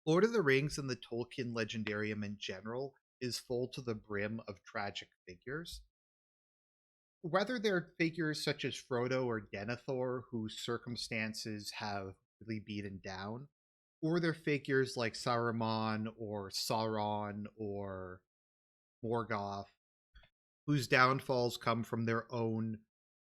Lord of the Rings and the Tolkien legendarium in general is full to the brim of tragic figures. Whether they're figures such as Frodo or Denethor, whose circumstances have really beaten down, or they're figures like Saruman or Sauron or Morgoth, whose downfalls come from their own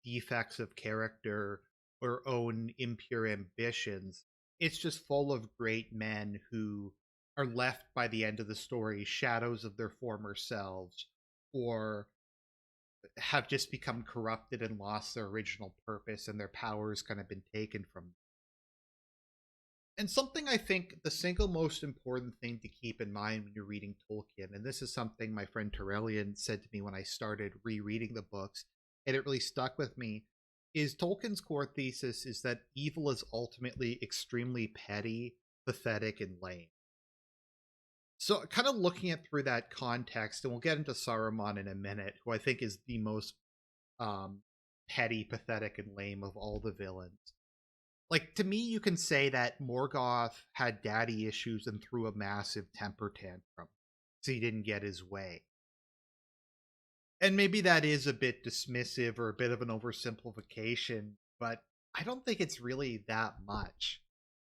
defects of character or own impure ambitions. It's just full of great men who are left by the end of the story shadows of their former selves, or have just become corrupted and lost their original purpose, and their powers kind of been taken from them. And something I think the single most important thing to keep in mind when you're reading Tolkien, and this is something my friend Terrellian said to me when I started rereading the books, and it really stuck with me, is Tolkien's core thesis is that evil is ultimately extremely petty, pathetic, and lame. So, kind of looking at through that context, and we'll get into Saruman in a minute, who I think is the most um, petty, pathetic, and lame of all the villains. Like, to me, you can say that Morgoth had daddy issues and threw a massive temper tantrum so he didn't get his way. And maybe that is a bit dismissive or a bit of an oversimplification, but I don't think it's really that much.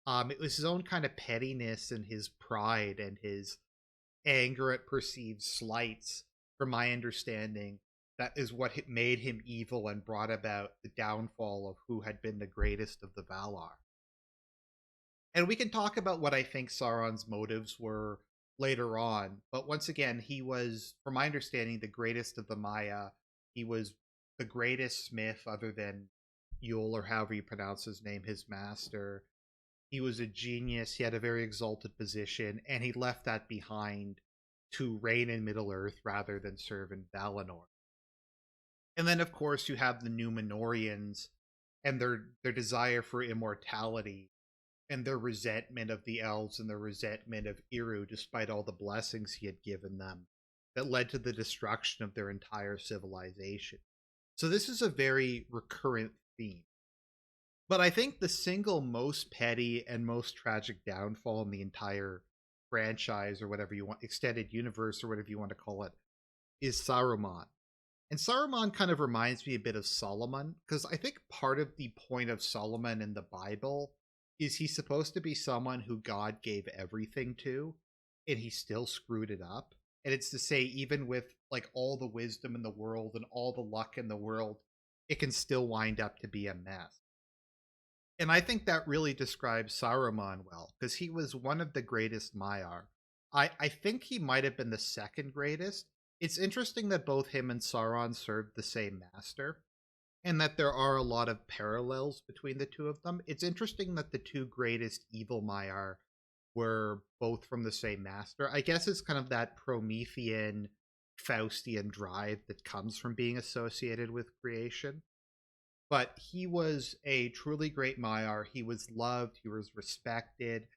It was his own kind of pettiness and his pride and his anger at perceived slights, from my understanding, that is what made him evil and brought about the downfall of who had been the greatest of the Valar. And we can talk about what I think Sauron's motives were later on, but once again, he was, from my understanding, the greatest of the Maya. He was the greatest smith, other than Yule, or however you pronounce his name, his master. He was a genius. He had a very exalted position, and he left that behind to reign in Middle Earth rather than serve in Valinor. And then, of course, you have the Númenóreans and their desire for immortality, and their resentment of the elves and their resentment of Eru, despite all the blessings he had given them, that led to the destruction of their entire civilization. So this is a very recurrent theme. But I think the single most petty and most tragic downfall in the entire franchise, or whatever you want, extended universe, or whatever you want to call it, is Saruman. And Saruman kind of reminds me a bit of Solomon, because I think part of the point of Solomon in the Bible is he's supposed to be someone who God gave everything to, and he still screwed it up. And it's to say, even with like all the wisdom in the world and all the luck in the world, it can still wind up to be a mess. And I think that really describes Saruman well, because he was one of the greatest Maiar. I think he might have been the second greatest. It's interesting that both him and Sauron served the same master, and that there are a lot of parallels between the two of them. It's interesting that the two greatest evil Maiar were both from the same master. I guess it's kind of that Promethean, Faustian drive that comes from being associated with creation. But he was a truly great Maiar. He was loved, he was respected.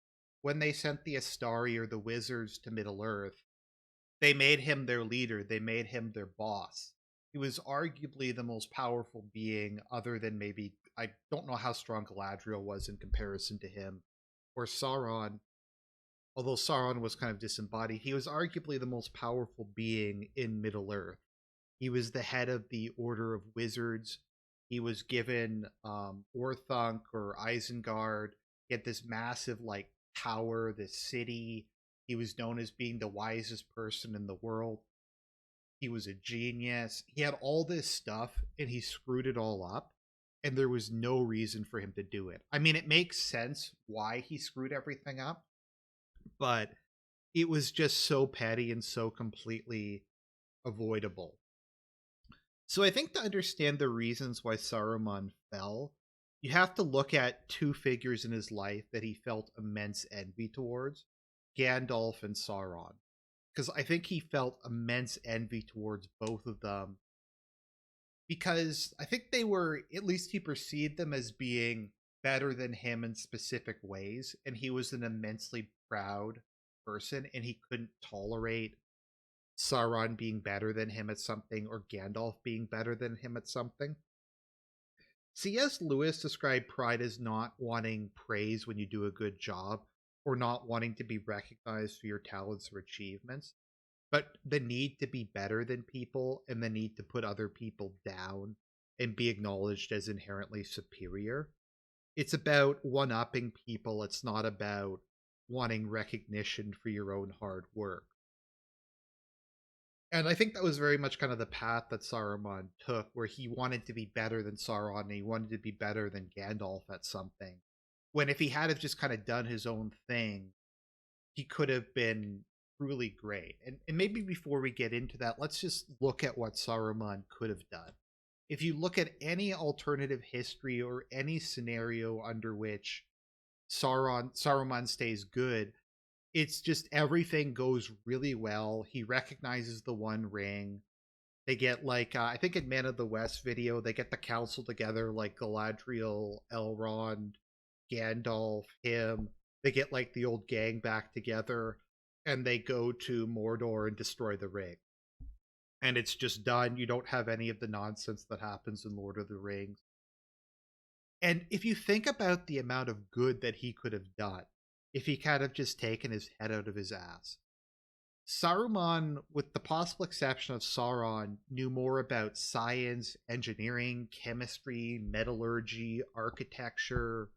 When they sent the Astari, or the wizards, to Middle Earth, they made him their leader, they made him their boss. He was arguably the most powerful being, other than maybe, I don't know how strong Galadriel was in comparison to him, or Sauron. Although Sauron was kind of disembodied, he was arguably the most powerful being in Middle Earth. He was the head of the Order of Wizards. He was given Orthunk or Isengard. He had this massive like tower, this city. He was known as being the wisest person in the world. He was a genius. He had all this stuff, and he screwed it all up. And there was no reason for him to do it. I mean, it makes sense why he screwed everything up, but it was just so petty and so completely avoidable. So I think to understand the reasons why Saruman fell, you have to look at two figures in his life that he felt immense envy towards, Gandalf and Sauron. Because I think he felt immense envy towards both of them, because I think they were, at least he perceived them as being better than him in specific ways, and he was an immensely proud person, and he couldn't tolerate Sauron being better than him at something, or Gandalf being better than him at something. C.S. Lewis described pride as not wanting praise when you do a good job, or not wanting to be recognized for your talents or achievements, but the need to be better than people and the need to put other people down and be acknowledged as inherently superior. It's about one-upping people. It's not about wanting recognition for your own hard work. And I think that was very much kind of the path that Saruman took, where he wanted to be better than Sauron and he wanted to be better than Gandalf at something. When if he had have just kind of done his own thing, he could have been truly great. And maybe before we get into that, let's just look at what Saruman could have done. If you look at any alternative history or any scenario under which Saruman stays good, it's just everything goes really well. He recognizes the One Ring. They get like I think in Man of the West video, they get the council together, like Galadriel, Elrond, Gandalf, him. They get like the old gang back together, and they go to Mordor and destroy the ring. And it's just done. You don't have any of the nonsense that happens in Lord of the Rings. And if you think about the amount of good that he could have done, if he kind of just taken his head out of his ass, Saruman, with the possible exception of Sauron, knew more about science, engineering, chemistry, metallurgy, architecture,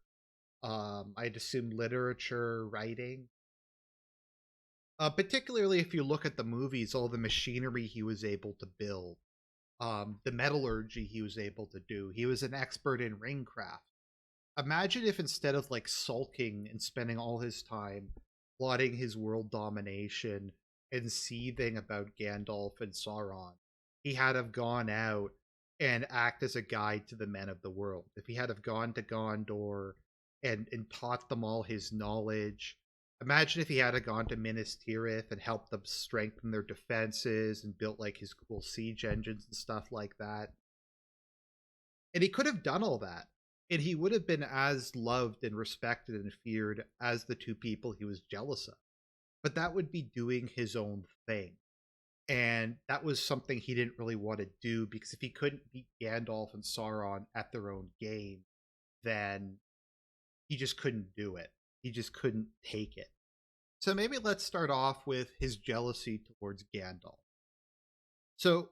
I'd assume literature, writing. Particularly if you look at the movies, all the machinery he was able to build, the metallurgy he was able to do. He was an expert in ringcraft. Imagine if instead of like sulking and spending all his time plotting his world domination and seething about Gandalf and Sauron, he had have gone out and act as a guide to the men of the world. If he had have gone to Gondor and taught them all his knowledge. Imagine if he had have gone to Minas Tirith and helped them strengthen their defenses and built like his cool siege engines and stuff like that. And he could have done all that. And he would have been as loved and respected and feared as the two people he was jealous of. But that would be doing his own thing. And that was something he didn't really want to do, because if he couldn't beat Gandalf and Sauron at their own game, then he just couldn't do it. He just couldn't take it. So maybe let's start off with his jealousy towards Gandalf. So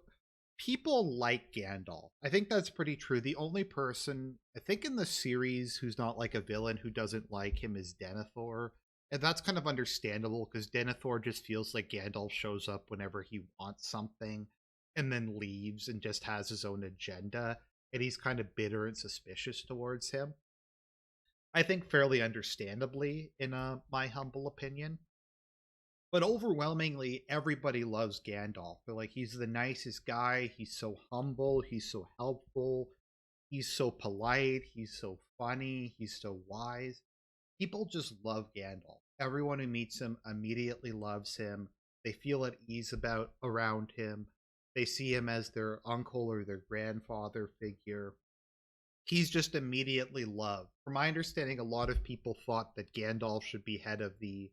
people like Gandalf. I think that's pretty true. The only person, I think, in the series who's not like a villain who doesn't like him is Denethor. And that's kind of understandable, because Denethor just feels like Gandalf shows up whenever he wants something and then leaves and just has his own agenda. And he's kind of bitter and suspicious towards him. I think fairly understandably, in my humble opinion. But overwhelmingly, everybody loves Gandalf. They're like, he's the nicest guy. He's so humble. He's so helpful. He's so polite. He's so funny. He's so wise. People just love Gandalf. Everyone who meets him immediately loves him. They feel at ease around him. They see him as their uncle or their grandfather figure. He's just immediately loved. From my understanding, a lot of people thought that Gandalf should be head of the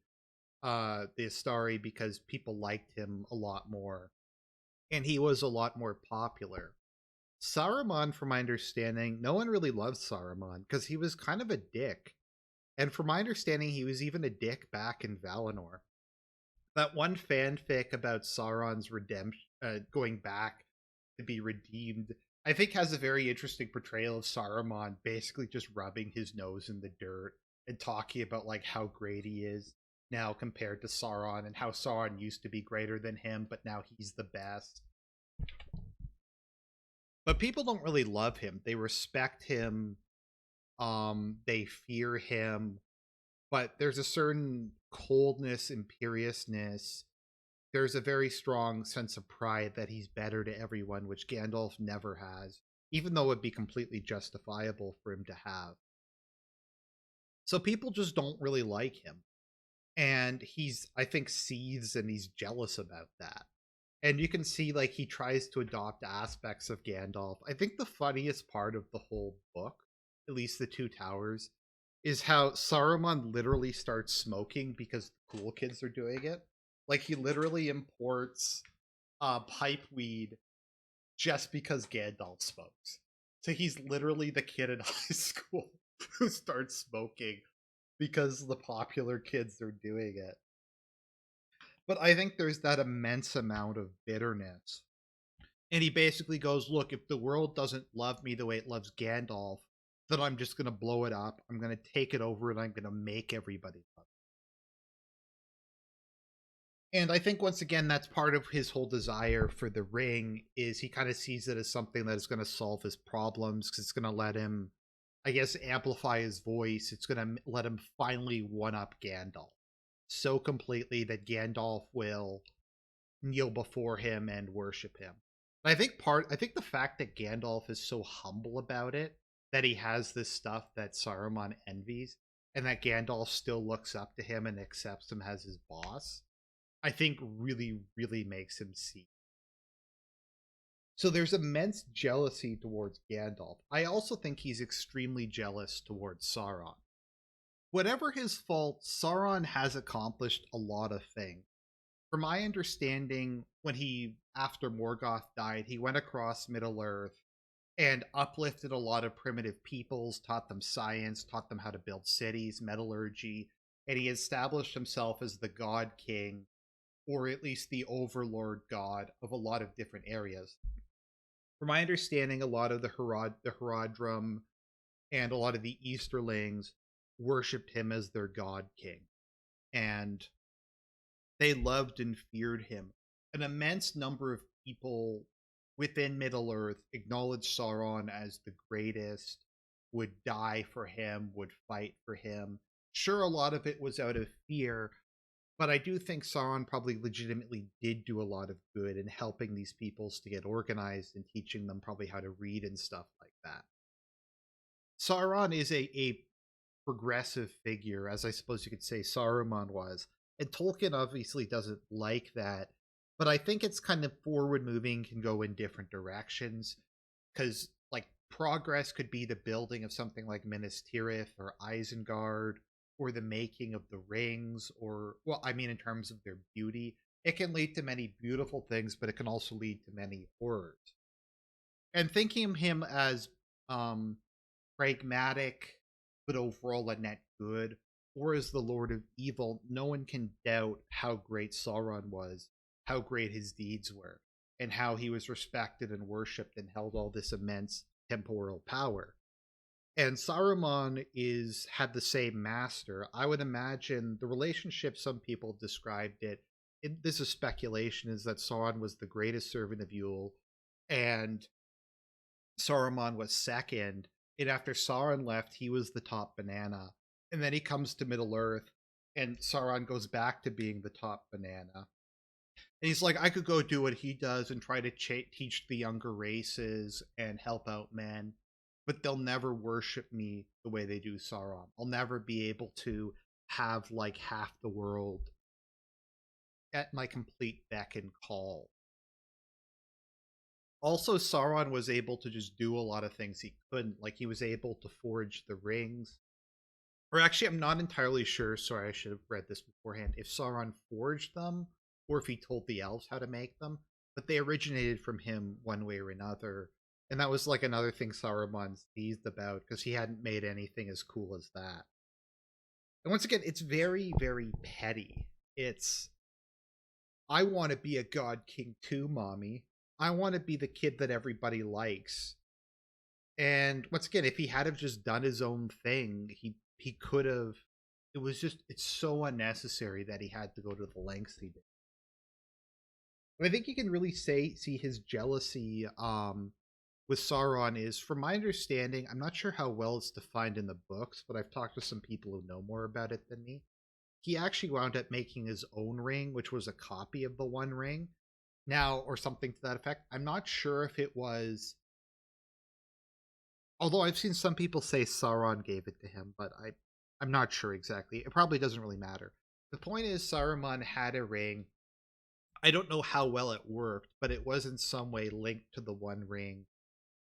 Astari because people liked him a lot more, and he was a lot more popular. Saruman, from my understanding, no one really loved Saruman because he was kind of a dick. And from my understanding, he was even a dick back in Valinor. That one fanfic about Sauron's redemption, going back to be redeemed, I think has a very interesting portrayal of Saruman basically just rubbing his nose in the dirt and talking about like how great he is now compared to Sauron, and how Sauron used to be greater than him, but now he's the best. But people don't really love him. They respect him. They fear him. But there's a certain coldness, imperiousness. There's a very strong sense of pride that he's better to everyone, which Gandalf never has, even though it'd be completely justifiable for him to have. So people just don't really like him. And he's, I think, seethes and he's jealous about that. And you can see like he tries to adopt aspects of Gandalf. I think the funniest part of the whole book, at least the Two Towers, is how Saruman literally starts smoking because the cool kids are doing it. Like he literally imports pipe weed just because Gandalf smokes. So he's literally the kid in high school who starts smoking because the popular kids are doing it. But I think there's that immense amount of bitterness. And he basically goes, look, if the world doesn't love me the way it loves Gandalf, then I'm just going to blow it up. I'm going to take it over and I'm going to make everybody love it. And I think once again, that's part of his whole desire for the ring is he kind of sees it as something that is going to solve his problems because it's going to let him, I guess, amplify his voice. It's going to let him finally one-up Gandalf so completely that Gandalf will kneel before him and worship him. I think the fact that Gandalf is so humble about it, that he has this stuff that Saruman envies, and that Gandalf still looks up to him and accepts him as his boss, I think really, really makes him see. So there's immense jealousy towards Gandalf. I also think he's extremely jealous towards Sauron. Whatever his fault, Sauron has accomplished a lot of things. From my understanding, when he, after Morgoth died, he went across Middle Earth and uplifted a lot of primitive peoples, taught them science, taught them how to build cities, metallurgy, and he established himself as the God King, or at least the overlord god of a lot of different areas. From my understanding, a lot of the Haradrim and a lot of the Easterlings worshipped him as their God King. And they loved and feared him. An immense number of people within Middle Earth acknowledged Sauron as the greatest, would die for him, would fight for him. Sure, a lot of it was out of fear, but I do think Sauron probably legitimately did do a lot of good in helping these peoples to get organized and teaching them probably how to read and stuff like that. Sauron is a progressive figure, as I suppose you could say Saruman was. And Tolkien obviously doesn't like that, but I think it's kind of forward moving, can go in different directions. Because, like, progress could be the building of something like Minas Tirith or Isengard, or the making of the rings, or, well, I mean, in terms of their beauty. It can lead to many beautiful things, but it can also lead to many horrors. And thinking of him as pragmatic, but overall a net good, or as the Lord of Evil, no one can doubt how great Sauron was, how great his deeds were, and how he was respected and worshipped and held all this immense temporal power. And Saruman had the same master. I would imagine the relationship, some people described it, this is speculation, is that Sauron was the greatest servant of Yule, and Saruman was second, and after Sauron left, he was the top banana. And then he comes to Middle Earth, and Sauron goes back to being the top banana. And he's like, I could go do what he does and try to teach the younger races and help out men, but they'll never worship me the way they do Sauron. I'll never be able to have like half the world at my complete beck and call. Also, Sauron was able to just do a lot of things he couldn't. Like, he was able to forge the rings. Or actually, I'm not entirely sure. Sorry, I should have read this beforehand. If Sauron forged them, or if he told the elves how to make them. But they originated from him one way or another. And that was like another thing Saruman teased about, because he hadn't made anything as cool as that. And once again, it's very, very petty. It's, I want to be a god king too, mommy. I want to be the kid that everybody likes. And once again, if he had have just done his own thing, he could have. It's so unnecessary that he had to go to the lengths he did. But I think you can really see his jealousy with Sauron is, from my understanding, I'm not sure how well it's defined in the books, but I've talked to some people who know more about it than me. He actually wound up making his own ring, which was a copy of the One Ring. Now, or something to that effect. I'm not sure if it was, although I've seen some people say Sauron gave it to him, but I'm not sure exactly. It probably doesn't really matter. The point is, Saruman had a ring. I don't know how well it worked, but it was in some way linked to the One Ring.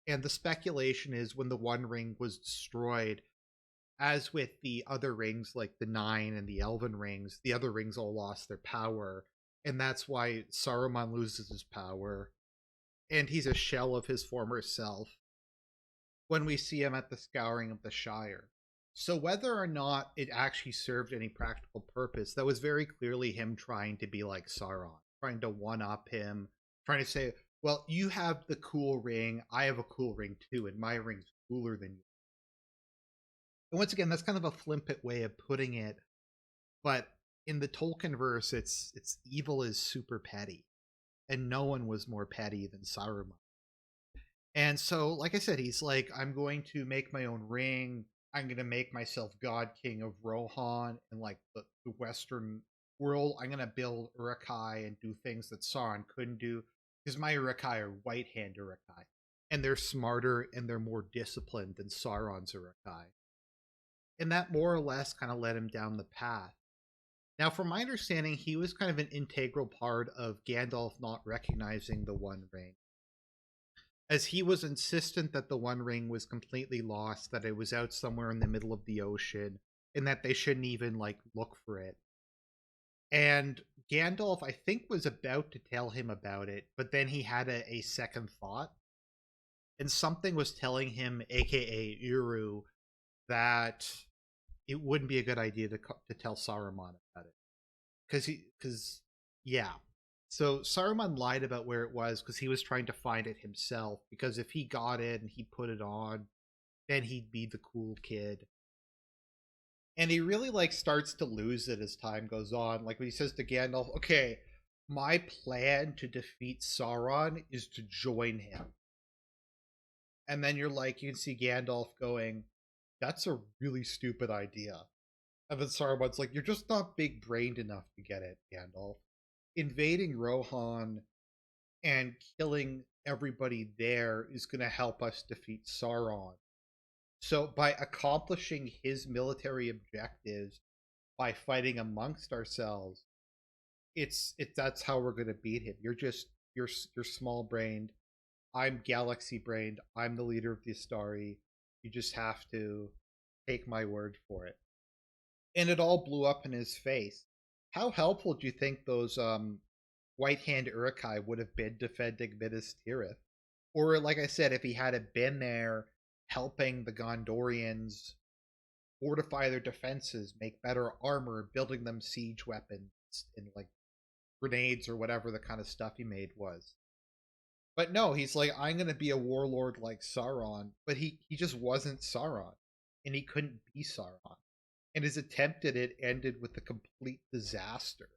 And the speculation is, when the One Ring was destroyed, as with the other rings like the Nine and the Elven rings, the other rings all lost their power. And that's why Saruman loses his power. And he's a shell of his former self when we see him at the Scouring of the Shire. So whether or not it actually served any practical purpose, that was very clearly him trying to be like Sauron, trying to one up him, trying to say, well, you have the cool ring, I have a cool ring too, and my ring's cooler than you. And once again, that's kind of a flippant way of putting it, but in the Tolkien verse, it's evil is super petty, and no one was more petty than Saruman. And so, like I said, he's like, I'm going to make my own ring. I'm going to make myself God King of Rohan and like the Western world. I'm going to build Uruk-hai and do things that Sauron couldn't do because my Uruk-hai are white hand Uruk-hai. And they're smarter and they're more disciplined than Sauron's Uruk-hai. And that more or less kind of led him down the path. Now, from my understanding, he was kind of an integral part of Gandalf not recognizing the One Ring, as he was insistent that the One Ring was completely lost, that it was out somewhere in the middle of the ocean, and that they shouldn't even like look for it. And Gandalf, I think, was about to tell him about it, but then he had a second thought, and something was telling him, aka Uru, that it wouldn't be a good idea to tell Saruman about it, because yeah. So Saruman lied about where it was because he was trying to find it himself. Because if he got it and he put it on, then he'd be the cool kid. And he really like starts to lose it as time goes on. Like when he says to Gandalf, "Okay, my plan to defeat Sauron is to join him." And then you're like, you can see Gandalf going, "That's a really stupid idea." And then Saruman's like, "You're just not big brained enough to get it, Gandalf. Invading Rohan and killing everybody there is going to help us defeat Sauron. So by accomplishing his military objectives, by fighting amongst ourselves, it's that's how we're going to beat him. You're small brained. I'm galaxy brained. I'm the leader of the Astari. You just have to take my word for it." And it all blew up in his face. How helpful do you think those White Hand Uruk-hai would have been defending Minas Tirith? Or, like I said, if he had been there helping the Gondorians fortify their defenses, make better armor, building them siege weapons and like grenades or whatever the kind of stuff he made was. But no, he's like, I'm going to be a warlord like Sauron. But he just wasn't Sauron. And he couldn't be Sauron. And his attempt at it ended with a complete disaster.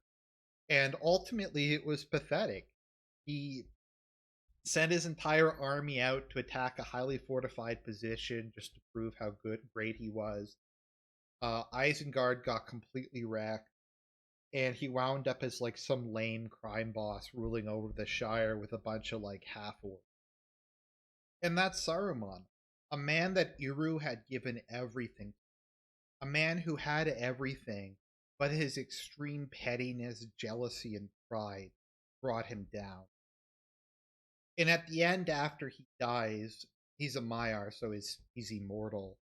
And ultimately, it was pathetic. He sent his entire army out to attack a highly fortified position just to prove how great he was. Isengard got completely wrecked, and he wound up as like some lame crime boss ruling over the Shire with a bunch of like half orcs. And that's Saruman, a man that Eru had given everything, a man who had everything, but his extreme pettiness, jealousy, and pride brought him down. And at the end, after he dies, he's a Maiar, so he's immortal.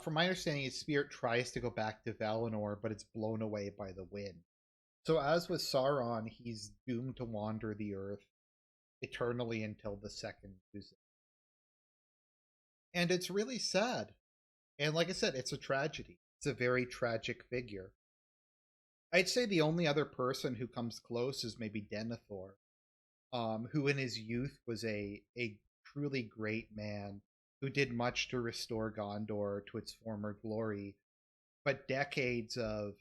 From my understanding, his spirit tries to go back to Valinor, but it's blown away by the wind. So as with Sauron, he's doomed to wander the earth eternally until the second music. And it's really sad. And like I said, it's a tragedy. It's a very tragic figure. I'd say the only other person who comes close is maybe Denethor, who in his youth was a truly great man who did much to restore Gondor to its former glory, but decades of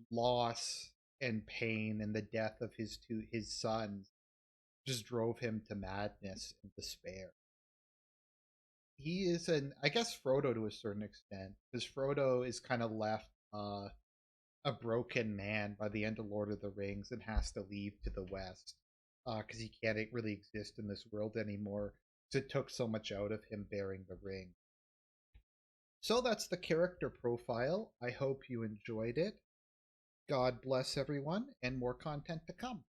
loss and pain and the death of his sons just drove him to madness and despair. He is I guess Frodo to a certain extent, because Frodo is kind of left a broken man by the end of Lord of the Rings and has to leave to the West because he can't really exist in this world anymore because it took so much out of him bearing the ring. So that's the character profile. I hope you enjoyed it. God bless everyone, and more content to come.